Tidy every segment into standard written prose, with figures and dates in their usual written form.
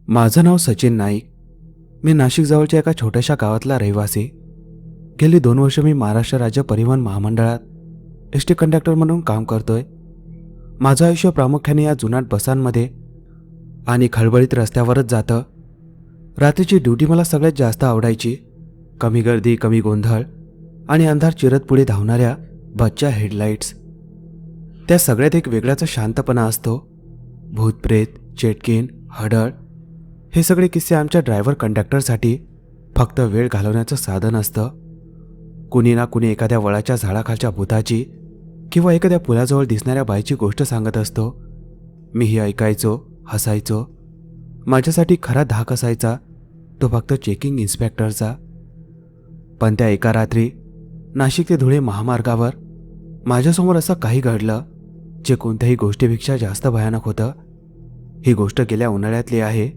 माझं नाव सचिन नाईक. मी नाशिकजवळच्या एका छोट्याशा गावातला रहिवासी. गेली 2 वर्ष मी महाराष्ट्र राज्य परिवहन महामंडळात एस टी कंडक्टर म्हणून काम करतोय. माझं आयुष्य प्रामुख्याने या जुनाट बसांमध्ये आणि खळबळीत रस्त्यावरच जातं. रात्रीची ड्युटी मला सगळ्यात जास्त आवडायची. कमी गर्दी, कमी गोंधळ आणि अंधार चिरत पुढे धावणाऱ्या बसच्या हेडलाईट्स. त्या सगळ्यात एक वेगळाच शांतपणा असतो. भूतप्रेत, चेटकीन, हडळ हे सगळे किस्से आमच्या ड्रायव्हर कंडक्टरसाठी फक्त वेळ घालवण्याचं साधन असतं. कुणी ना कुणी एखाद्या वळाच्या झाडाखालच्या भूताची किंवा एखाद्या पुलाजवळ दिसणाऱ्या बाईची गोष्ट सांगत असतो. मीही ऐकायचो, हसायचो. माझ्यासाठी खरा धाक असायचा तो फक्त चेकिंग इन्स्पेक्टरचा. पण त्या एका रात्री नाशिक ते धुळे महामार्गावर माझ्यासमोर असं काही घडलं जे कोणत्याही गोष्टीपेक्षा जास्त भयानक होतं. ही गोष्ट गेल्या उन्हाळ्यातली आहे.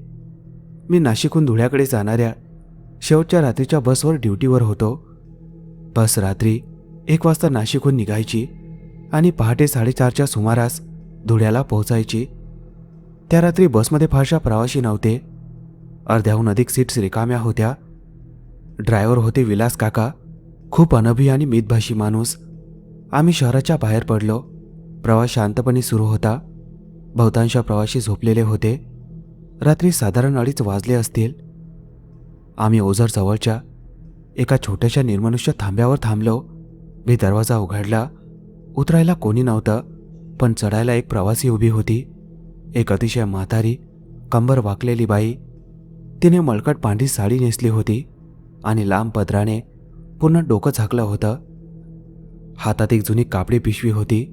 मी नाशिकहून धुळ्याकडे जाणाऱ्या शेवटच्या रात्रीच्या बसवर ड्युटीवर होतो. बस रात्री 1 वाजता नाशिकहून निघायची आणि पहाटे 4:30च्या सुमारास धुळ्याला पोहोचायची. त्या रात्री बसमध्ये फारशा प्रवासी नव्हते. अर्ध्याहून अधिक सीट्स रिकाम्या होत्या. ड्रायव्हर होते विलास काका, खूप अनभी आणि मितभाषी माणूस. आम्ही शहराच्या बाहेर पडलो. प्रवास शांतपणे सुरू होता. बहुतांश प्रवासी झोपलेले होते. रात्री साधारण 2:30 वाजले असतील. आम्ही ओझर जवळच्या एका छोट्याशा निर्मनुष्य थांब्यावर थांबलो. मी दरवाजा उघडला. उतरायला कोणी नव्हतं, पण चढायला एक प्रवासी उभी होती. एक अतिशय म्हातारी, कंबर वाकलेली बाई. तिने मळकट पांढरी साडी नेसली होती आणि लांब पदराने पूर्ण डोकं झाकलं होतं. हातात एक जुनी कापडी पिशवी होती.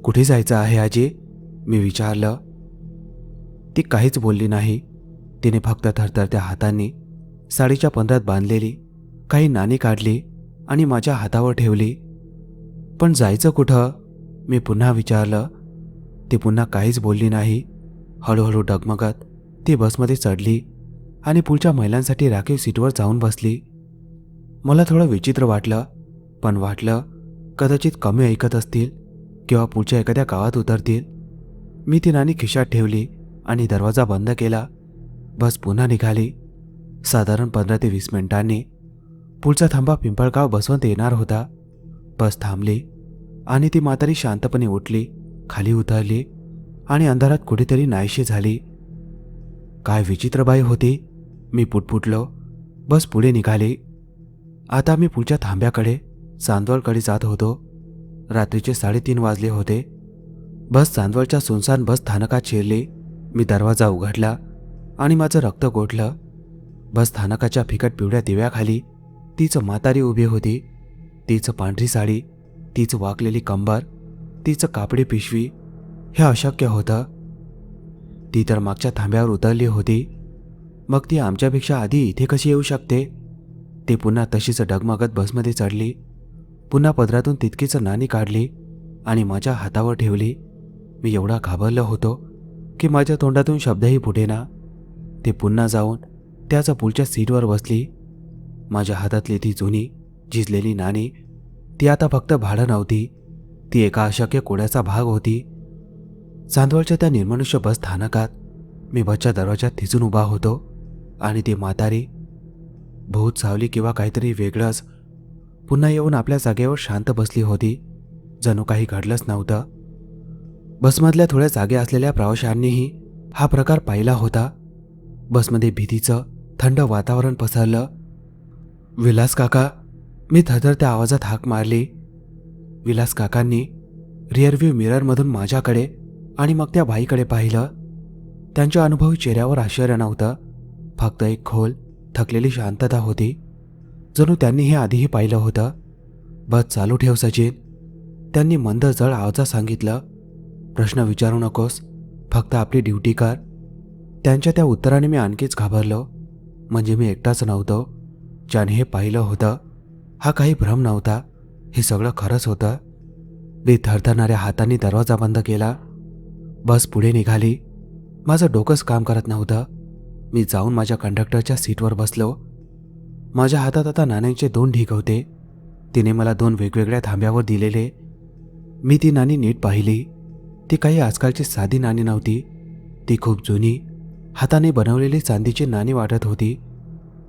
कुठे जायचं आहे आजी? मी विचारलं. ती काहीच बोलली नाही. तिने फक्त थरथरत्या हातांनी साडीच्या पंधरात बांधलेली काही नाणी काढली आणि माझ्या हातावर ठेवली. पण जायचं कुठं? मी पुन्हा विचारलं. ती पुन्हा काहीच बोलली नाही. हळूहळू डगमगत ती बसमध्ये चढली आणि पुढच्या महिलांसाठी राखीव सीटवर जाऊन बसली. मला थोडं विचित्र वाटलं, पण वाटलं कदाचित कमी ऐकत असतील किंवा पुढच्या एखाद्या गावात उतरतील. मी ती नाणी खिशात ठेवली आणि दरवाजा बंद केला. बस पुन्हा निघाली. साधारण 15 ते 20 मिनिटांनी पुढचा थांबा पिंपळगाव बसवंत येणार होता. बस थांबली आणि ती म्हातारी शांतपणे उठली, खाली उतरली आणि अंधारात कुठेतरी नाहीशी झाली. काय विचित्र बाई होती, मी पुटपुटलो. बस पुढे निघाली. आता मी पुढच्या थांब्याकडे चांदवडकडे जात होतो. रात्रीचे 3:30 वाजले होते. बस चांदवडच्या सुनसान बस स्थानकात शिरली. मी दरवाजा उघडला आणि माझं रक्त गोठलं. बस स्थानकाच्या फिकट पिवळ्या दिव्याखाली तीच म्हातारी उभी होती. तीच पांढरी साडी, तीच वाकलेली कंबर, तीच कापडी पिशवी. हे अशक्य होतं. ती तर मागच्या थांब्यावर उतरली होती. मग ती आमच्यापेक्षा आधी इथे कशी येऊ शकते? ती पुन्हा तशीच डगमगत बसमध्ये चढली. पुन्हा पदरातून तितकीच नाणी काढली आणि माझ्या हातावर ठेवली. मी एवढा घाबरलो होतो की माझ्या तोंडातून शब्दही फुटेना. ती पुन्हा जाऊन त्याच पुढच्या सीटवर बसली. माझ्या हातातली ती जुनी झिजलेली नाणी ती आता फक्त भाडं नव्हती, ती एका अशक्य कोड्याचा भाग होती. चांदवडच्या त्या निर्मनुष्य बस स्थानकात मी बसच्या दरवाजात थिजून उभा होतो आणि ती म्हातारी, भूत सावली किंवा काहीतरी वेगळंच, पुन्हा येऊन आपल्या जागेवर शांत बसली होती. जणू काही घडलंच नव्हतं. बसमधल्या थोड्या जागे असलेल्या प्रवाशांनीही हा प्रकार पाहिला होता. बसमध्ये भीतीचं थंड वातावरण पसरलं. विलास काका, मी थरथरत्या आवाजात हाक मारली. विलास काकांनी रिअरव्ह्यू मिररमधून माझ्याकडे आणि मग त्या बाईकडे पाहिलं. त्यांच्या अनुभवी चेहऱ्यावर आश्चर्य नव्हतं, फक्त एक खोल थकलेली शांतता होती. जणू त्यांनी हे आधीही पाहिलं होतं. बस चालू ठेव सचिन, त्यांनी मंद जड आवाजात सांगितलं. प्रश्न विचारू नकोस, फक्त आपली ड्युटी कर. त्यांच्या त्या उत्तराने मी आणखीच घाबरलो. म्हणजे मी एकटाच नव्हतो ज्याने हे पाहिलं होतं. हा काही भ्रम नव्हता, हे सगळं खरंच होतं. मी थरथरणाऱ्या हातांनी दरवाजा बंद केला. बस पुढे निघाली. माझं डोकंच काम करत नव्हतं. मी जाऊन माझ्या कंडक्टरच्या सीटवर बसलो. माझ्या हातात आता नाण्यांचे 2 ढीग होते. तिने मला 2 वेगवेगळ्या थांब्यावर दिलेले. मी ती नाणी नीट पाहिली. ती काही आजकालची साधी नाणी नव्हती. ती खूप जुनी, हाताने बनवलेली चांदीची नाणी वाटत होती.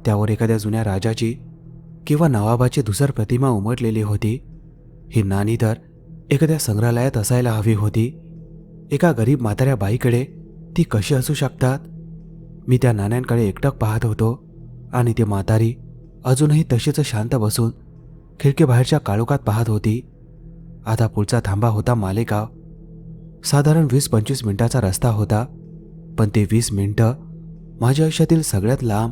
त्यावर एखाद्या जुन्या राजाची किंवा नवाबाची धुसर प्रतिमा उमटलेली होती. ही नाणी तर एखाद्या संग्रहालयात असायला हवी होती. एका गरीब म्हाताऱ्या बाईकडे ती कशी असू शकतात? मी त्या नाण्यांकडे एकटक पाहत होतो आणि ती म्हातारी अजूनही तशीच शांत बसून खिडकीबाहेरच्या काळोखात पाहत होती. आता पुढचा थांबा होता मालेगाव. साधारण 20-25 मिनिटाचा रस्ता होता. पण ते 20 मिनिटं माझ्या आयुष्यातील सगळ्यात लांब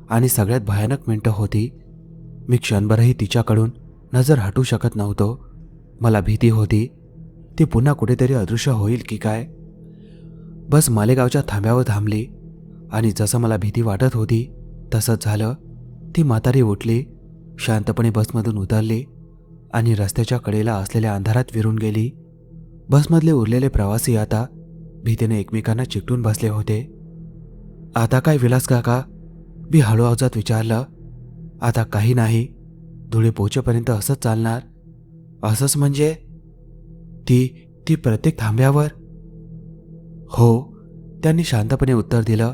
आणि सगळ्यात भयानक मिनिटं होती. मी क्षणभरही तिच्याकडून नजर हटवू शकत नव्हतो. मला भीती होती ती पुन्हा कुठेतरी अदृश्य होईल की काय. बस मालेगावच्या थांब्यावर थांबली आणि जसं मला भीती वाटत होती तसंच झालं. ती म्हातारी उठली, शांतपणे बसमधून उतरली आणि रस्त्याच्या कडेला असलेल्या अंधारात विरून गेली. बसमधले उरलेले प्रवासी आता भीतीने एकमेकांना चिकटून बसले होते. आता काय विलास काका? मी हळू आवाजात विचारलं. आता काही नाही. धुळे पोहोचेपर्यंत असंच चालणार. असंच म्हणजे? ती ती प्रत्येक थांब्यावर? हो, त्यांनी शांतपणे उत्तर दिलं.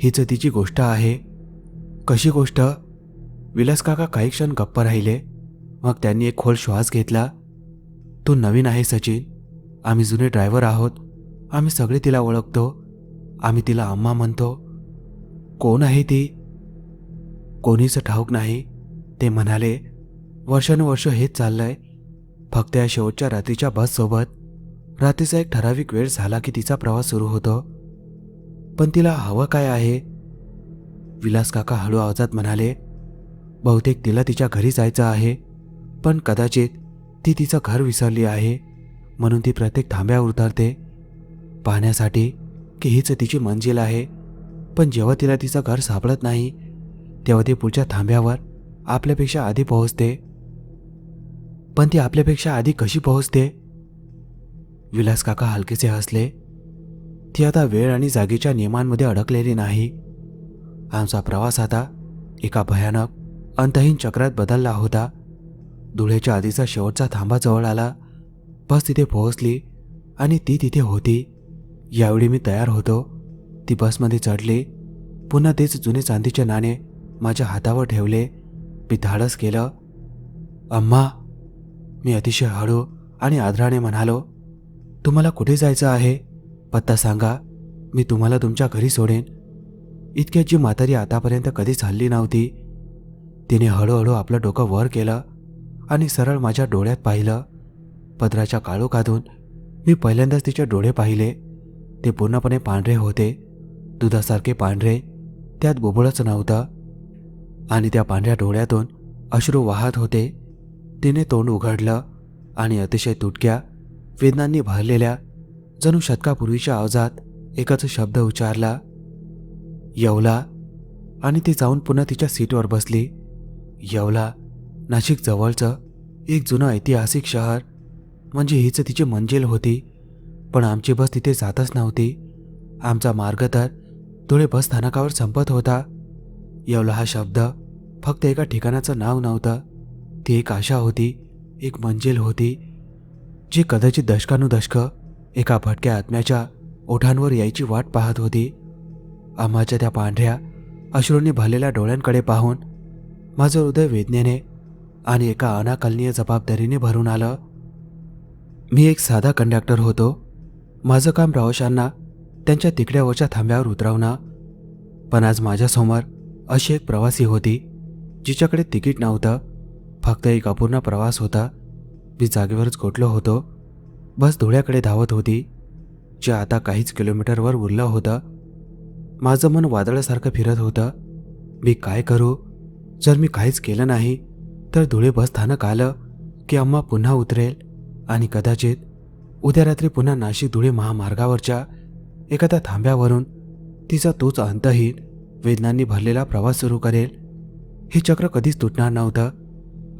हीच तिची गोष्ट आहे. कशी गोष्ट? विलास काका काही क्षण गप्प राहिले. मग त्यांनी एक खोल श्वास घेतला. तू नवीन आहे सचिन. आम्ही जुने ड्रायव्हर आहोत. आम्ही सगळे तिला ओळखतो. आम्ही तिला अम्मा म्हणतो. कोण आहे ती? कोणीच ठाऊक नाही, ते म्हणाले. वर्षानुवर्ष हेच चाललंय. फक्त या शेवटच्या रात्रीच्या बससोबत रात्रीचा एक ठराविक वेळ झाला की तिचा प्रवास सुरू होतो. पण तिला हवं काय आहे? विलास काका हळू आवाजात म्हणाले. बहुतेक तिला तिच्या घरी जायचं आहे. पण कदाचित ती तिचं घर विसरली आहे, म्हणून ती प्रत्येक थांब्यावर उतरते पाहण्यासाठी की हीच तिची मंजिल आहे. पण जेव्हा तिला तिचं घर सापडत नाही तेव्हा ती पुढच्या थांब्यावर आपल्यापेक्षा आधी पोहोचते. पण ती आपल्यापेक्षा आधी कशी पोहोचते? विलास काका हलकेसे हसले. ती आता वेळ आणि जागेच्या नियमांमध्ये अडकलेली नाही. आमचा प्रवास आता एका भयानक अंतहीन चक्रात बदलला होता. धुळेच्या आधीचा शेवटचा थांबा जवळ आला. बस तिथे पोहोचली आणि ती तिथे होती. यावेळी मी तयार होतो. ती बसमध्ये चढली. पुन्हा तेच जुने चांदीचे नाणे माझ्या हातावर ठेवले. मी धाडस केलं. अम्मा, मी अतिशय हळू आणि आदराने म्हणालो. तुम्हाला कुठे जायचं आहे? पत्ता सांगा. मी तुम्हाला तुमच्या घरी सोडेन. इतक्यात जी म्हातारी आतापर्यंत कधीच हलली नव्हती, तिने हळूहळू आपलं डोकं वर केलं आणि सरळ माझ्या डोळ्यात पाहिलं. पदराच्या काळोखातून मी पहिल्यांदाच तिचे डोळे पाहिले. ते पूर्णपणे पांढरे होते, दुधासारखे पांढरे. त्यात बुबुळच नव्हतं आणि त्या पांढऱ्या डोळ्यातून अश्रू वाहत होते. तिने तोंड उघडलं आणि अतिशय तुटक्या, वेदनांनी भरलेल्या, जणू शतकापूर्वीच्या आवाजात एकच शब्द उच्चारला. येवला. आणि ती जाऊन पुन्हा तिच्या सीटवर बसली. येवला, नाशिक जवळचं एक जुनं ऐतिहासिक शहर. म्हणजे हीच तिची मंजिल होती. पण आमची बस तिथे जातच नव्हती. आमचा मार्ग तर धुळे बस स्थानकावर संपत होता. येवला हा शब्द फक्त एका ठिकाणाचं नाव नव्हतं. ती एक आशा होती, एक मंजिल होती, जी कदाचित दशकानुदशकं एका भटक्या आत्म्याच्या ओठांवर यायची वाट पाहत होती. आम्हाच्या त्या पांढऱ्या अश्रूंनी भरलेल्या डोळ्यांकडे पाहून माझं हृदय वेदनेने आणि एका अनाकलनीय जबाबदारीने भरून आलं. मी एक साधा कंडक्टर होतो. माझं काम प्रवाशांना त्यांच्या तिकड्यावरच्या थांब्यावर उतरवणं. पण आज माझ्यासमोर अशी एक प्रवासी होती जिच्याकडे तिकीट नव्हतं. फक्त एक अपूर्ण प्रवास होता. मी जागेवरच गोठलो होतो. बस धुळ्याकडे धावत होती, जे आता काहीच किलोमीटरवर उरलं होतं. माझं मन वादळासारखं फिरत होतं. मी काय करू? जर मी काहीच केलं नाही तर धुळे बस स्थानक आलं की अम्मा पुन्हा उतरेल आणि कदाचित उद्या रात्री पुन्हा नाशिक धुळे महामार्गावरच्या एखाद्या थांब्यावरून तिचा तोच अंतहीन, वेदनांनी भरलेला प्रवास सुरू करेल. हे चक्र कधीच तुटणार नव्हतं.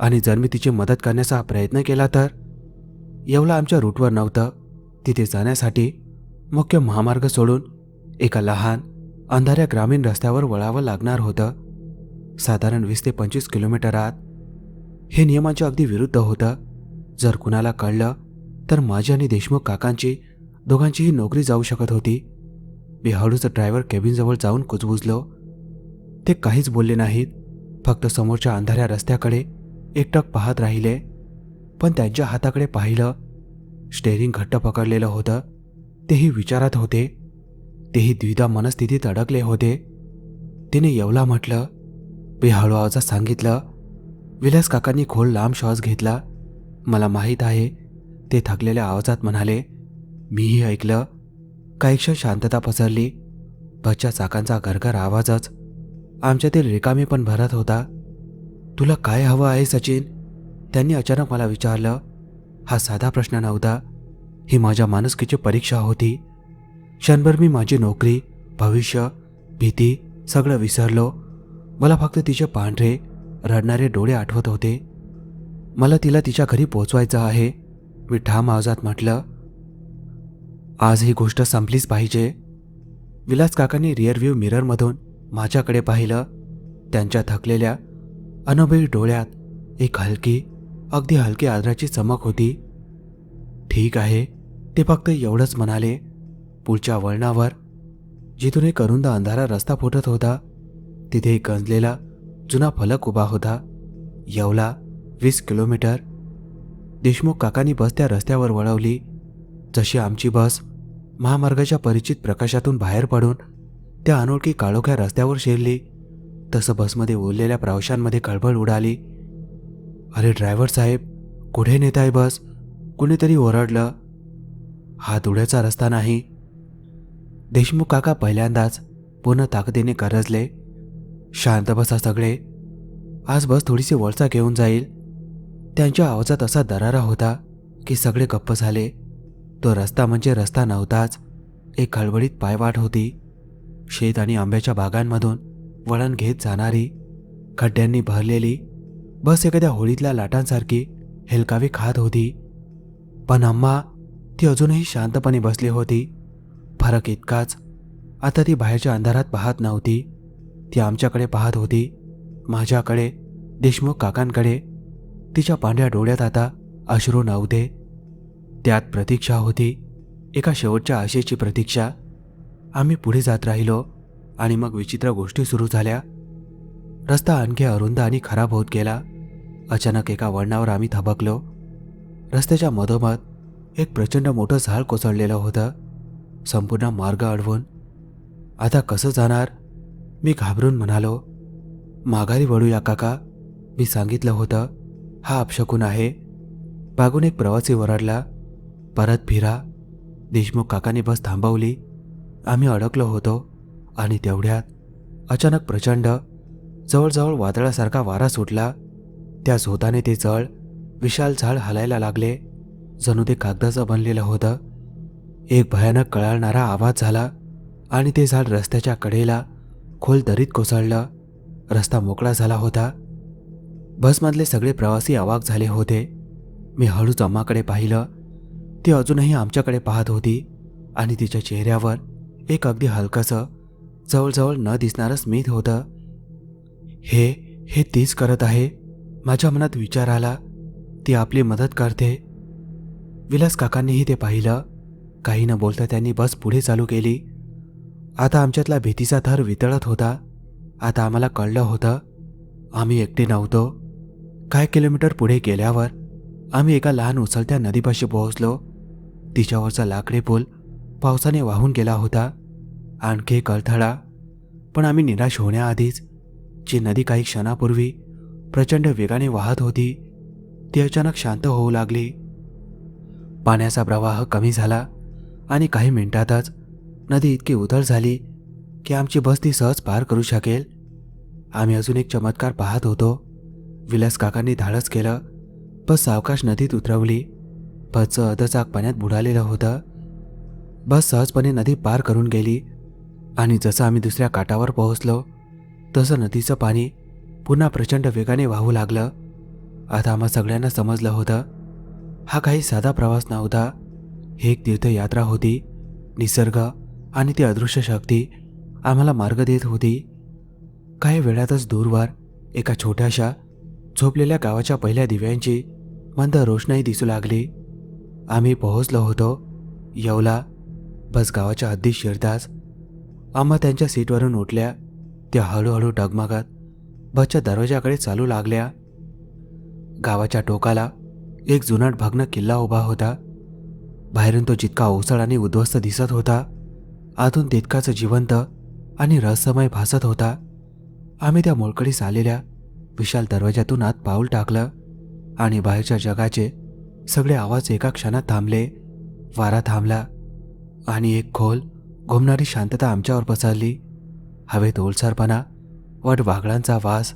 आणि जर मी तिची मदत करण्याचा प्रयत्न केला तर? येवला आमच्या रूटवर नव्हतं. तिथे जाण्यासाठी मुख्य महामार्ग सोडून एका लहान अंधाऱ्या ग्रामीण रस्त्यावर वळावं लागणार होतं. साधारण 20 ते 25 किलोमीटर आत. हे नियमांच्या अगदी विरुद्ध होतं. जर कुणाला कळलं तर माझी आणि देशमुख काकांची दोघांचीही नोकरी जाऊ शकत होती. मी हळूच ड्रायव्हर केबिनजवळ जाऊन कुजबुजलो. ते काहीच बोलले नाहीत, फक्त समोरच्या अंधाऱ्या रस्त्याकडे एकटक पाहत राहिले. पण त्यांच्या हाताकडे पाहिलं. स्टेअरिंग घट्ट पकडलेलं होतं. तेही विचारात होते. तेही द्विधा मनस्थितीत अडकले होते. तिने येवला म्हटलं. मी हळू आवाजात सांगितलं. विलास काकांनी खोल लांब श्वास घेतला. मला माहीत आहे, ते थकलेल्या आवाजात म्हणाले. मीही ऐकलं. काही क्षण शांतता पसरली. बसच्या चाकांचा घरघर आवाजच आमच्यातील रिकामी पण भरत होता. तुला काय हवं आहे सचिन? त्यांनी अचानक मला विचारलं. हा साधा प्रश्न नव्हता. ही माझ्या माणुसकीची परीक्षा होती. क्षणभर मी माझी नोकरी, भविष्य, भीती सगळं विसरलो. मला फक्त तिचे पांढरे रडणारे डोळे आठवत होते. मला तिला तिच्या घरी पोचवायचं आहे, मी ठाम आवाजात म्हटलं. आज ही गोष्ट संपलीच पाहिजे. विलास काकांनी रिअरव्ह्यू मिररमधून माझ्याकडे पाहिलं. त्यांच्या थकलेल्या अनभिळ डोळ्यात एक हलकी, अगदी हलकी आदराची चमक होती. ठीक आहे, ते फक्त एवढंच म्हणाले. पुढच्या वळणावर, जिथून एक अरुंद अंधारा रस्ता फुटत होता, तिथे एक गंजलेला जुना फलक उभा होता. येवला 20 किलोमीटर. देशमुख काकांनी बस त्या रस्त्यावर वळवली. जशी आमची बस महामार्गाच्या परिचित प्रकाशातून बाहेर पडून त्या अनोळखी काळोख्या रस्त्यावर शिरली, तसं बसमध्ये उरलेल्या प्रवाशांमध्ये खळबळ उडाली. अरे ड्रायव्हर साहेब, कुठे नेताय बस? कुणीतरी ओरडलं. हा धुळ्याचा रस्ता नाही. देशमुख काका पहिल्यांदाच पूर्ण ताकदीने गरजले. शांत बसा सगळे, आज बस थोडीशी वळसा घेऊन जाईल. त्यांच्या आवाजात असा दरारा होता की सगळे गप्प झाले. तो रस्ता म्हणजे रस्ता नव्हताच, एक खळबळीत पायवाट होती. शेत आणि आंब्याच्या बागांमधून वळण घेत जाणारी, खड्ड्यांनी भरलेली बस एखाद्या होळीतल्या लाटांसारखी हेलकावी खात होती. पण अम्मा, ती अजूनही शांतपणे बसली होती. फरक इतकाच, आता ती बाहेरच्या अंधारात पाहत नव्हती. ती आमच्याकडे पाहत होती, माझ्याकडे, देशमुख काकांकडे. तिच्या पांढऱ्या डोळ्यात आता अश्रू नव्हते, त्यात प्रतीक्षा होती, एका शेवटच्या आशेची प्रतीक्षा. आम्ही पुढे जात राहिलो आणि मग विचित्र गोष्टी सुरू झाल्या. रस्ता आणखी अरुंद आणि खराब होत गेला. अचानक एका वळणावर आम्ही थबकलो. रस्त्याच्या मधोमध एक प्रचंड मोठं झाड कोसळलेलं होतं, संपूर्ण मार्ग अडवून. आता कसं जाणार? मी घाबरून म्हणालो. माघारी वळूया काका, मी सांगितलं होतं. हा अपशकुन आहे. मागून एक प्रवासी ओरडला. परत फिरा. देशमुख काकांनी बस थांबवली. आम्ही अडकलो होतो आणि तेवढ्यात अचानक प्रचंड, जवळजवळ वादळासारखा वारा सुटला. त्या झोताने ते जळ, विशाल झाड हलायला लागले, जणू ते कागदाचं बनलेलं होतं. एक भयानक कळाळणारा आवाज झाला आणि ते झाड रस्त्याच्या कडेला खोल दरीत कोसळलं. रस्ता मोकळा झाला होता. बसमधले सगळे प्रवासी अवाक झाले होते. मी हळूच अम्माकडे पाहिलं. ती अजूनही आमच्याकडे पाहत होती आणि तिच्या चेहऱ्यावर एक अगदी हलकंसं, जवळजवळ न दिसणारं स्मित होतं. हे तीच करत आहे. माझ्या मनात विचार आला. ती आपली मदत करते. विलास काकांनीही ते पाहिलं. काही न बोलता त्यांनी बस पुढे चालू केली. आता आमच्यातला भीतीचा थर वितळत होता. आता आम्हाला कळलं होतं, आम्ही एकटे नव्हतो. काही किलोमीटर पुढे गेल्यावर आम्ही एका लहान उचलत्या नदीपाशी पोहोचलो. तिच्यावरचा लाकडी पूल पावसाने वाहून गेला होता. आणखी एक अडथळा. पण आम्ही निराश होण्याआधीच जी नदी काही क्षणापूर्वी प्रचंड वेगाने वाहत होती, ती अचानक शांत होऊ लागली. पाण्याचा प्रवाह कमी झाला आणि काही मिनिटातच नदी इतकी उथळ झाली की आमची बस ती सहज पार करू शकेल. आम्ही अजून एक चमत्कार पाहत होतो. विलास काकांनी धाडस केलं. बस सावकाश नदीत उतरवली. बसचं अधचाक पाण्यात बुडालेलं होतं. बस सहजपणे नदी पार करून गेली आणि जसं आम्ही दुसऱ्या काठावर पोहोचलो, तसं नदीचं पाणी पुन्हा प्रचंड वेगाने वाहू लागलं. आता आम्हा सगळ्यांना समजलं होतं, हा काही साधा प्रवास नव्हता. ही एक तीर्थयात्रा होती. निसर्ग आणि ती अदृश्य शक्ती आम्हाला मार्ग देत होती. काही वेळातच दूरवर एका छोट्याशा झोपलेल्या गावाच्या पहिल्या दिव्यांची मंद रोषणाई दिसू लागली. आम्ही पोहोचलो होतो येवला. बस गावाच्या हद्दीत शिरताच आम्हा त्यांच्या सीटवरून उठल्या. त्या हळूहळू डगमगत बसच्या दरवाजाकडे चालू लागल्या. गावाच्या टोकाला एक जुनाट भग्न किल्ला उभा होता. बाहेरून तो जितका ओसळ आणि उद्ध्वस्त दिसत होता, आतून तितकाच जिवंत आणि रहस्यमय भासत होता. आम्ही त्या मोलकडीस आलेल्या विशाल दरवाजातून आत पाऊल टाकलं आणि बाहेरच्या जगाचे सगळे आवाज एका क्षणात थांबले. वारा थांबला आणि एक खोल घुमणारी शांतता आमच्यावर पसरली. हवेत ओलसरपणा, वटवाघळांचा वास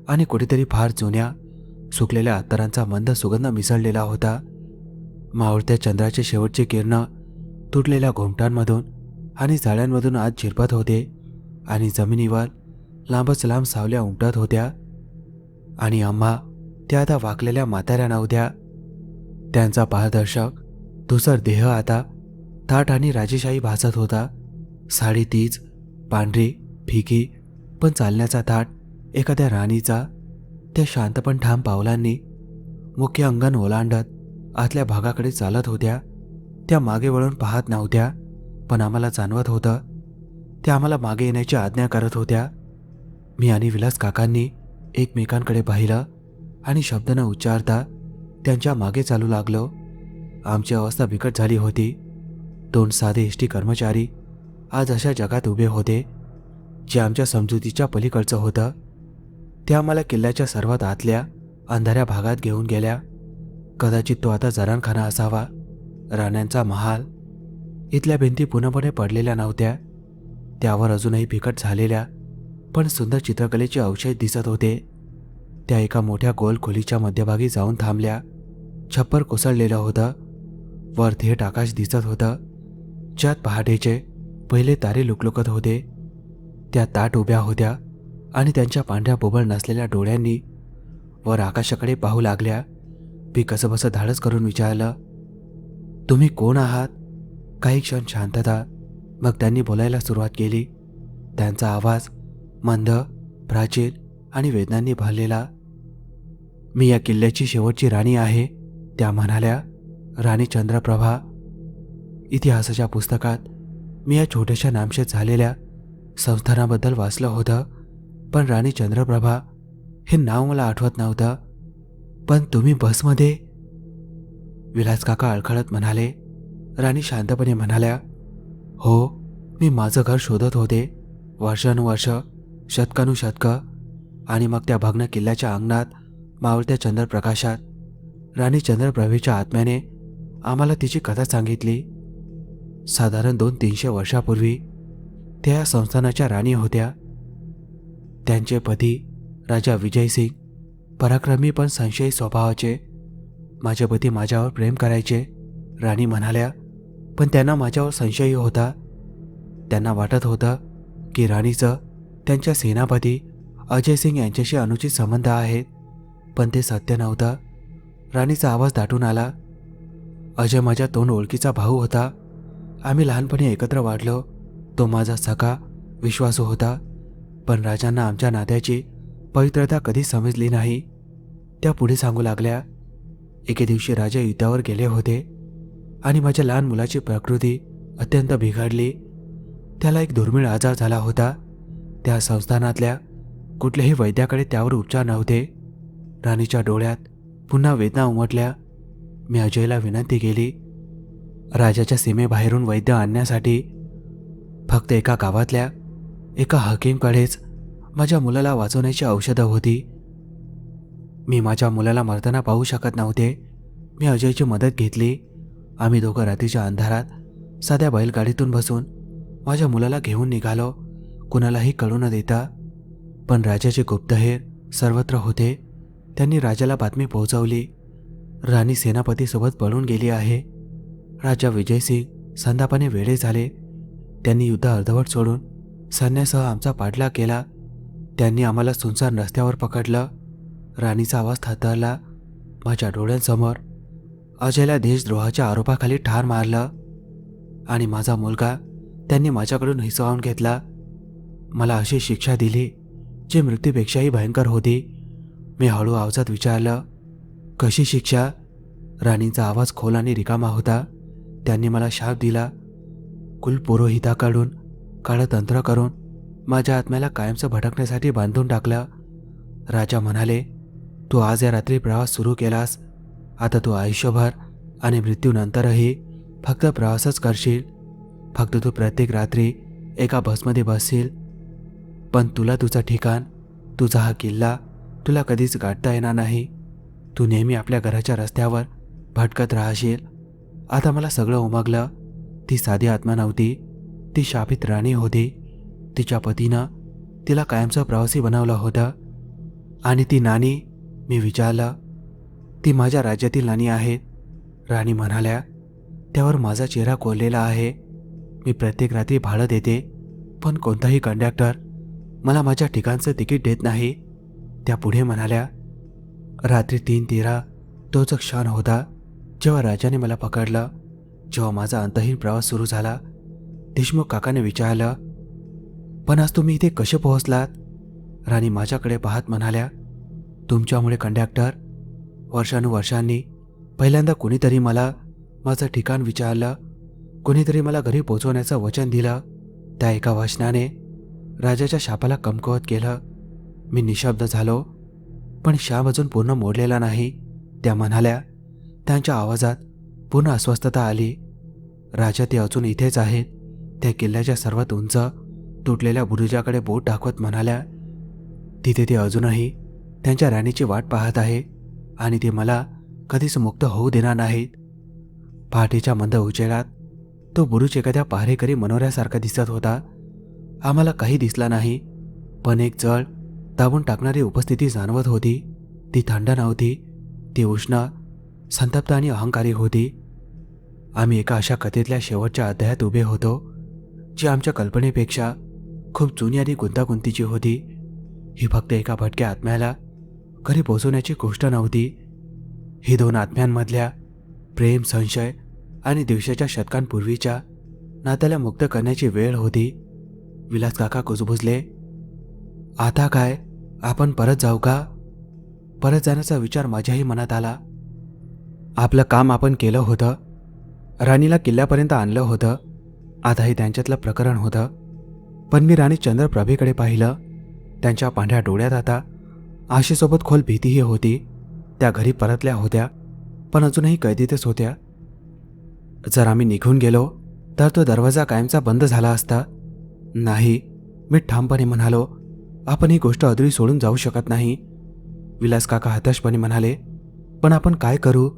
आणि कुठेतरी फार जुन्या सुकलेल्या अत्तरांचा मंद सुगंध मिसळलेला होता. मावळत्या चंद्राचे शेवटचे किरण तुटलेल्या घोमटांमधून आणि जाळ्यांमधून आत झिरपत होते आणि जमिनीवर लांबच लांब सावल्या उमटत होत्या. आणि आम्हा त्या आता वाकलेल्या म्हाताऱ्या नव्हत्या. त्यांचा पारदर्शक धुसर देह आता ताठ आणि राजेशाही भासत होता. साडी तीच पांढरी फिकी, पण चालण्याचा थाट एखाद्या राणीचा. त्या शांत पण ठाम पावलांनी मुख्य अंगण ओलांडत आतल्या भागाकडे चालत होत्या. त्या मागे वळून पाहत नव्हत्या, पण आम्हाला जाणवत होतं त्या आम्हाला मागे येण्याची आज्ञा करत होत्या. मी आणि विलास काकांनी एकमेकांकडे पाहिलं आणि शब्द न उच्चारता त्यांच्या मागे चालू लागलो. आमची अवस्था बिकट झाली होती. 2 साधे एसटी कर्मचारी आज अशा जगात उभे होते जे आमच्या समजुतीच्या पलीकडचं होतं. त्या आम्हाला किल्ल्याच्या सर्वात आतल्या अंधाऱ्या भागात घेऊन गेल्या. कदाचित तो आता जरानखाना असावा. राण्यांचा महाल. इथल्या भिंती पूर्णपणे पडलेल्या नव्हत्या. त्यावर अजूनही बिकट झालेल्या पण सुंदर चित्रकलेचे अवशेष दिसत होते. त्या एका मोठ्या गोल खोलीच्या मध्यभागी जाऊन थांबल्या. छप्पर कोसळलेलं होतं. वर थेट आकाश दिसत होतं, ज्यात पहाटेचे पहिले तारे लुकलुकत होते. त्या ताट उभ्या होत्या आणि त्यांच्या पांढऱ्या बोबळ नसलेल्या डोळ्यांनी वर आकाशाकडे पाहू लागल्या. मी कसंबसं धाडस करून विचारलं, तुम्ही कोण आहात? काही क्षण शांतता. मग त्यांनी बोलायला सुरुवात केली. त्यांचा आवाज मंद, प्राचीन आणि वेदनांनी भरलेला. मी या किल्ल्याची शेवटची राणी आहे, त्या म्हणाल्या. राणी चंद्रप्रभा. इतिहासाच्या पुस्तकात मी या छोट्याशा नामशेष झालेल्या संस्थानाबद्दल वाचलं होतं, पण राणी चंद्रप्रभा हे नाव मला आठवत नव्हतं. पण तुम्ही बसमध्ये? विलास काका अडखळत म्हणाले. राणी शांतपणे म्हणाल्या, हो, मी माझं घर शोधत होते वर्षानुवर्ष, शतकानुशतकं. आणि मग त्या भग्न किल्ल्याच्या अंगणात मावळत्या चंद्रप्रकाशात राणी चंद्रप्रभेच्या आत्म्याने आम्हाला तिची कथा सांगितली. साधारण 200-300 वर्षापूर्वी त्या या संस्थानाच्या राणी होत्या. त्यांचे पती राजा विजयसिंग पराक्रमी पण संशयी स्वभावाचे. माझे पती माझ्यावर प्रेम करायचे, राणी म्हणाल्या, पण त्यांना माझ्यावर संशयही होता. त्यांना वाटत होतं की राणीचं त्यांच्या सेनापती अजयसिंग यांच्याशी अनुचित संबंध आहेत, पण ते सत्य नव्हतं. राणीचा आवाज दाटून आला. अजय माझ्या तोंड ओळखीचा भाऊ होता. आम्ही लहानपणी एकत्र वाढलो. तो माझा सखा विश्वासू होता, पण राजांना आमच्या नात्याची पवित्रता कधी समजली नाही. त्या पुढे सांगू लागल्या, एके दिवशी राजा युद्धावर गेले होते आणि माझ्या लहान मुलाची प्रकृती अत्यंत बिघडली. त्याला एक दुर्मिळ आजार झाला होता. त्या संस्थानातल्या कुठल्याही वैद्याकडे त्यावर उपचार नव्हते. राणीच्या डोळ्यात पुन्हा वेदना उमटल्या. मी अजयला विनंती केली, राजाच्या सीमेबाहेरून वैद्य आणण्यासाठी. फक्त एका गावातल्या एका हकीमकडेच माझ्या मुलाला वाचवण्याची औषधं होती. मी माझ्या मुलाला मरताना पाहू शकत नव्हते. मी अजयची मदत घेतली. आम्ही दोघं रात्रीच्या अंधारात साध्या बैलगाडीतून बसून माझ्या मुलाला घेऊन निघालो, कुणालाही कळू न देता. पण राजाचे गुप्तहेर सर्वत्र होते. त्यांनी राजाला बातमी पोहोचवली, राणी सेनापतीसोबत पळून गेली आहे. राजा विजयसिंग संतापाने वेडे झाले. त्यांनी युद्ध अर्धवट सोडून सैन्यासह आमचा पाठलाग केला. त्यांनी आम्हाला सुनसान रस्त्यावर पकडलं. राणीचा आवाज थरथरला. माझ्या डोळ्यांसमोर अजयला देशद्रोहाच्या आरोपाखाली ठार मारलं आणि माझा मुलगा त्यांनी माझ्याकडून हिसकावून घेतला. मला अशी शिक्षा दिली जी मृत्यूपेक्षाही भयंकर होती. मी हळू आवाजात विचारलं, कशी शिक्षा? राणींचा आवाज खोल आणि रिकामा होता. त्यांनी मला शाप दिला. कुलपुरोहिताकडून काळं तंत्र करून माझ्या आत्म्याला कायमचं भटकण्यासाठी बांधून टाकलं. राजा म्हणाले, तू आज या रात्री प्रवास सुरू केलास. आता तू आयुष्यभर आणि मृत्यूनंतरही फक्त प्रवासच करशील. फक्त तू प्रत्येक रात्री एका बसमध्ये बसशील. पण तुला तुझं ठिकाण, तुझा हा किल्ला तुला कधीच गाठता येणार नाही. तू नेहमी आपल्या घराच्या रस्त्यावर भटकत राहशील. आता मला सगळं उमगलं. ती साधी आत्मा नव्हती, ती शापित राणी होती. तिच्या पतीनं तिला कायमचा प्रवासी बनवलं होतं. आणि ती नाणी? मी विचारलं. ती माझ्या राज्यातील नाणी आहेत, राणी म्हणाल्या. त्यावर माझा चेहरा कोरलेला आहे. मी प्रत्येक रात्री भाडं देते, पण कोणताही कंडक्टर मला माझ्या ठिकाणचं तिकीट देत नाही. त्या पुढे म्हणाल्या, रात्री 3:13 तोच क्षण होता जेव्हा राजाने मला पकडलं. जेव्हा माझा अंतहीन प्रवास सुरू झाला. देशमुख काकाने विचारलं, पण आज तुम्ही इथे कसे पोहोचलात? राणी माझ्याकडे पाहत म्हणाल्या, तुमच्यामुळे कंडक्टर. वर्षानुवर्षांनी पहिल्यांदा कुणीतरी मला माझं ठिकाण विचारलं. कुणीतरी मला घरी पोचवण्याचं वचन दिलं. त्या एका वचनाने राजाच्या शापाला कमकुवत केलं. मी निशब्द झालो, पण शाप अजून पूर्ण मोडलेला नाही, त्या म्हणाल्या. त्यांच्या आवाजात पूर्ण अस्वस्थता आली. राजा ते अजून इथेच आहेत, त्या किल्ल्याच्या सर्वात उंच तुटलेल्या बुरुजाकडे बोट दाखवत म्हणाल्या. तिथे ते अजूनही त्यांच्या राणीची वाट पाहत आहे आणि ते मला कधीच मुक्त होऊ देणार नाहीत. पहाटेच्या मंद उजेडात तो बुरुज एखाद्या पहारेकरी मनोऱ्यासारखा दिसत होता. आम्हाला काही दिसला नाही, पण एक जळ दाबून टाकणारी उपस्थिती जाणवत होती. ती थंड नव्हती, ती उष्ण, संतप्त आणि अहंकारी होती. आम्ही एका अशा कथेतल्या शेवटच्या अध्यायात उभे होतो, जी आमच्या कल्पनेपेक्षा खूप जुनी आणि गुंतागुंतीची होती. ही फक्त एका भटक्या आत्म्याला घरी पोचवण्याची गोष्ट नव्हती. ही दोन आत्म्यांमधल्या प्रेम, संशय आणि दिवसाच्या शतकांपूर्वीच्या नात्याला मुक्त करण्याची वेळ होती. विलास काका कुजबुजले, आता काय, आपण परत जाऊ का? परत जाण्याचा विचार माझ्याही मनात आला. आपलं काम आपण केलं होतं, राणीला किल्ल्यापर्यंत आणलं होतं. आताही त्यांच्यातलं प्रकरण होतं. पण मी राणी चंद्रप्रभेकडे पाहिलं. त्यांच्या पांढऱ्या डोळ्यात आता आशेसोबत खोल भीतीही होती. त्या घरी परतल्या होत्या, पण अजूनही कैदीतच होत्या. जर आम्ही निघून गेलो तर तो दरवाजा कायमचा बंद झाला असता. नाही, मी ठामपणे म्हणालो, आपण ही गोष्ट अधुरी सोडून जाऊ शकत नाही. विलास काका हताशपणे म्हणाले, पण आपण काय करू?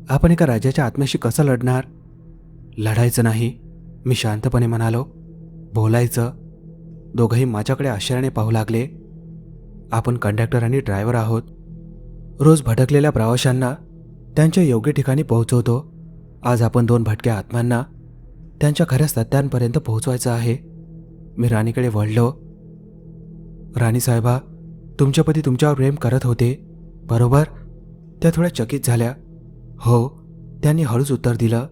आपण एका राजाच्या आत्म्याशी कसं लढणार? लढायचं नाही, मी शांतपणे म्हणालो. बोलायचं. दोघंही माझ्याकडे आश्चर्याने पाहू लागले. आपण कंडक्टर आणि ड्रायव्हर आहोत. रोज भटकलेल्या प्रवाशांना त्यांच्या योग्य ठिकाणी पोहोचवतो. आज आपण दोन भटक्या आत्म्यांना त्यांच्या खऱ्या सत्यांपर्यंत पोहोचवायचं आहे. मी राणीकडे वळलो. राणी साहेबा, तुमचे पती तुमच्यावर प्रेम करत होते, बरोबर? त्या थोड्या चकित झाल्या. हो, त्यांनी हळूच उत्तर दिलं.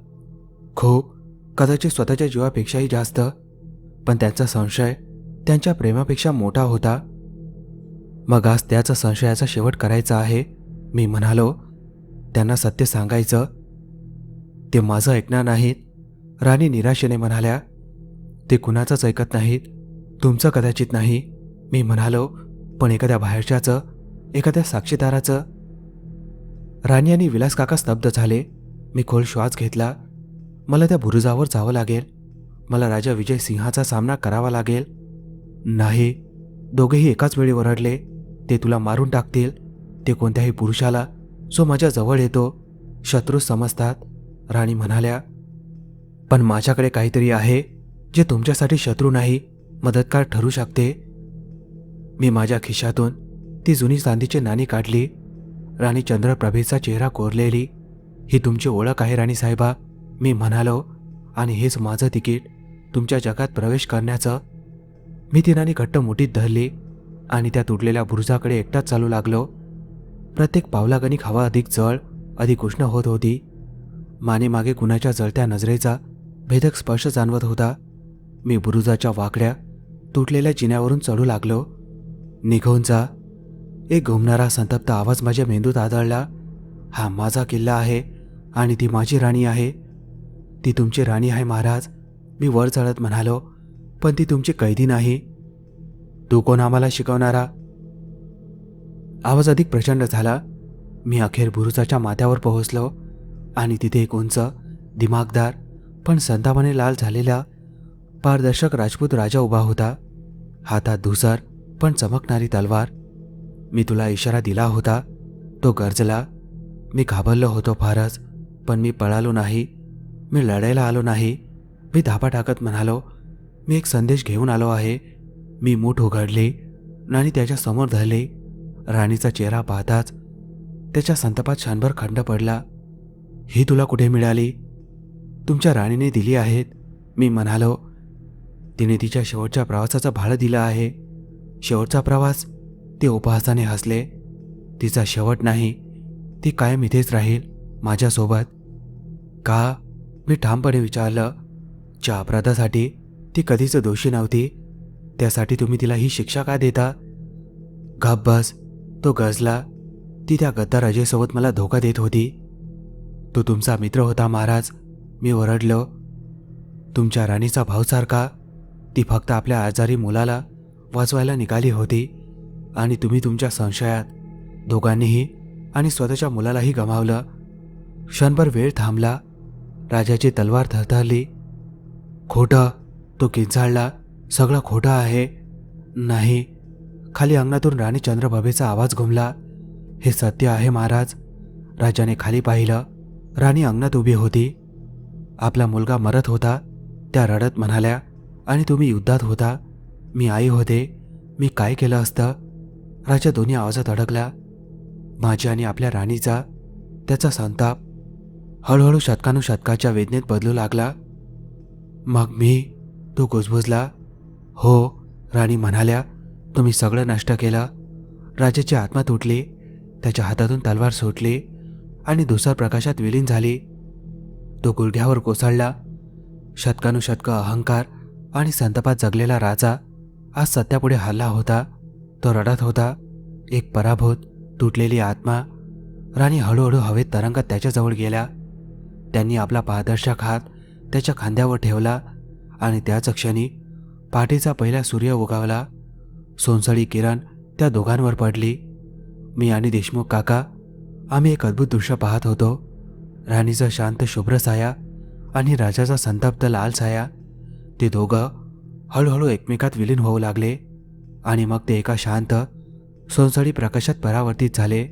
खूप, कदाचित स्वतःच्या जीवापेक्षाही जास्त. पण त्यांचा संशय त्यांच्या प्रेमापेक्षा मोठा होता. मग आज त्याचा संशयाचा शेवट करायचा आहे, मी म्हणालो. त्यांना सत्य सांगायचं. ते माझं ऐकणार नाहीत, राणी निराशेने म्हणाल्या. ते कुणाचंच ऐकत नाहीत, तुमचं कदाचित नाही, मी म्हणालो. पण एखाद्या बाहेरच्याचं, एखाद्या साक्षीदाराचं. राणी आणि विलास काका स्तब्ध झाले. मी खोल श्वास घेतला. मला त्या बुरुजावर जावं लागेल. मला राजा विजय सिंहाचा सामना करावा लागेल. नाही, दोघेही एकाच वेळी ओरडले. ते तुला मारून टाकतील. ते कोणत्याही पुरुषाला जो माझ्या जवळ येतो शत्रू समजतात, राणी म्हणाल्या. पण माझ्याकडे काहीतरी आहे जे तुमच्यासाठी शत्रू नाही, मदतगार ठरू शकते. मी माझ्या खिशातून ती जुनी चांदीची नाणी काढली. राणी चंद्रप्रभेचा चेहरा कोरलेली. ही तुमची ओळख आहे राणी साहेबा, मी म्हणालो. आणि हेच माझं तिकीट तुमच्या जगात प्रवेश करण्याचं. मी ती नाणी घट्ट मुठीत धरली आणि त्या तुटलेल्या बुरुजाकडे एकटाच चालू लागलो. प्रत्येक पावलागणिक हवा अधिक जळ, अधिक उष्ण होत होती. मानेमागे कुणाच्या जळत्या नजरेचा भेदक स्पर्श जाणवत होता. मी बुरुजाच्या वाकड्या तुटलेल्या जिन्यावरून चढू लागलो. निघून जा. एक घुमणारा संतप्त आवाज माझ्या मेंदूत आदळला. हा माझा किल्ला आहे आणि ती माझी राणी आहे. ती तुमची राणी आहे महाराज, मी वर चढत म्हणालो. पण ती तुमची कैदी नाही. तू कोण आम्हाला शिकवणारा? आवाज अधिक प्रचंड झाला. मी अखेर बुरुजाच्या माथ्यावर पोहोचलो आणि तिथे एक उंच, दिमागदार पण संतापाने लाल झालेला पारदर्शक राजपूत राजा उभा होता. हातात धुसर पण चमकणारी तलवार. मी तुला इशारा दिला होता, तो गर्जला. मी घाबरलो होतो फारच, पण मी पळालो नाही. मी लढायला आलो नाही. मी धापा टाकत म्हणालो, मी एक संदेश घेऊन आलो आहे. मी मूठ उघडली आणि त्याच्या समोर धरली. राणीचा चेहरा पाहताच त्याच्या संतापात क्षणभर खंड पडला. ही तुला कुठे मिळाली? तुमच्या राणीने दिली आहेत, मी म्हणालो. तिने तिच्या शेवटच्या प्रवासाचं भाडं दिलं आहे. शेवटचा प्रवास? ते उपहासाने हसले. तिचा शेवट नाही, ती कायम इथेच राहील माझ्यासोबत. का? मी ठामपणे विचारलं. ज्या अपराधासाठी ती कधीच दोषी नव्हती, त्यासाठी तुम्ही तिला ही शिक्षा का देता? गप बस, तो गरजला. ती त्या गद्दार अजयसोबत मला धोका देत होती. तो तुमचा मित्र होता महाराज, मी ओरडलो. तुमच्या राणीचा भाऊसारखा. ती फक्त आपल्या आजारी मुलाला वाचवायला निघाली होती आणि तुम्ही तुमच्या संशयात दोघांनीही आणि स्वतःच्या मुलालाही गमावलं. क्षणभर वेळ थांबला. राजाची तलवार थरथरली. खोटं, तो किंचाळला. सगळं खोटं आहे. नाही. खाली अंगणातून राणी चंद्रप्रभेचा आवाज घुमला. हे सत्य आहे महाराज. राजाने खाली पाहिलं. राणी अंगणात उभी होती. आपला मुलगा मरत होता, त्या रडत म्हणाल्या. आणि तुम्ही युद्धात होता. मी आई होते. मी काय केलं असतं? राजा दोन्ही आवाजात अडकला. माझी आणि आपल्या राणीचा. त्याचा संताप हळूहळू शतकानुशतकाच्या वेदनेत बदलू लागला. मग मी? तो कुजबुजला. हो, राणी म्हणाल्या. तुम्ही सगळं नष्ट केलं. राजाची आत्मा तुटली. त्याच्या हातातून तलवार सुटली आणि धुसर प्रकाशात विलीन झाली. तो गुडघ्यावर कोसळला. शतकानुशतक अहंकार आणि संतापात जगलेला राजा आज सत्यापुढे हरला होता. तो रडत होता. एक पराभूत, तुटलेली आत्मा. राणी हळूहळू हवेत तरंगत त्याच्याजवळ गेल्या. त्यांनी आपला पारदर्शक हात त्याच्या खांद्यावर ठेवला आणि त्याच क्षणी पहाटेचा पहिला सूर्य उगवला. सोनसळी किरण त्या दोघांवर पडली. मी आणि देशमुख काका आम्ही एक अद्भुत दृश्य पाहत होतो. राणीचा शांत शुभ्र साया आणि राजाचा संतप्त लाल साया. ते दोघं हळूहळू एकमेकात विलीन होऊ लागले आणि मग ते एका शांत सोनसळी प्रकाशात परावर्तित झाले.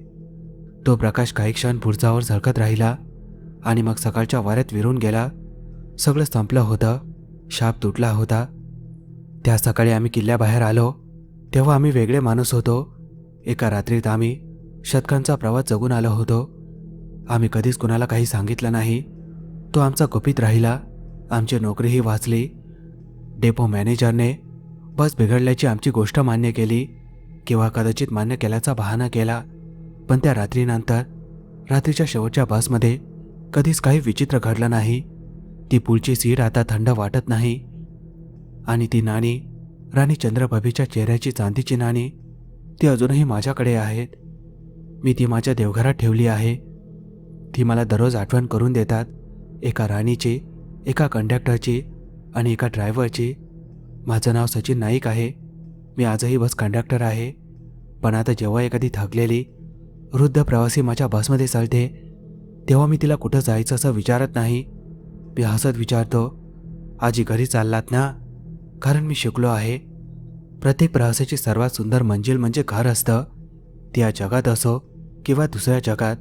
तो प्रकाश काही क्षण बुरजावर झळकत राहिला आणि मग सकाळच्या वाऱ्यात विरून गेला. सगळं संपलं होतं. शाप तुटला होता. त्या सकाळी आम्ही किल्ल्याबाहेर आलो तेव्हा आम्ही वेगळे माणूस होतो. एका रात्रीत आम्ही शतकांचा प्रवास जगून आलो होतो. आम्ही कधीच कुणाला काही सांगितलं नाही. तो आमचा गुपित राहिला. आमची नोकरीही वाचली. डेपो मॅनेजरने बस बिघडल्याची आमची गोष्ट मान्य केली किंवा कदाचित मान्य केल्याचा बहाणा केला. पण त्या रात्रीनंतर रात्रीच्या शेवटच्या बसमध्ये कधीच काही विचित्र घडलं नाही. ती पुढची सीट आता थंड वाटत नाही आणि ती नाणी, राणी चंद्रप्रभेच्या चेहऱ्याची चांदीची नाणी, ती अजूनही माझ्याकडे आहेत. मी ती माझ्या देवघरात ठेवली आहे. ती मला दररोज आठवण करून देतात. एका राणीची, एका कंडक्टरची आणि एका ड्रायव्हरची. माझं नाव सचिन नाईक आहे. मी आजही बस कंडक्टर आहे. पण आता जेव्हा एखादी थकलेली वृद्ध प्रवासी माझ्या बसमध्ये चढते तेव्हा मी तिला कुठं जायचं असं विचारत नाही. मी हसत विचारतो, आजी घरी चाललात ना? कारण मी शिकलो आहे, प्रत्येक प्रवासाची सर्वात सुंदर मंजिल म्हणजे घर असतं. ती या जगात असो किंवा दुसऱ्या जगात.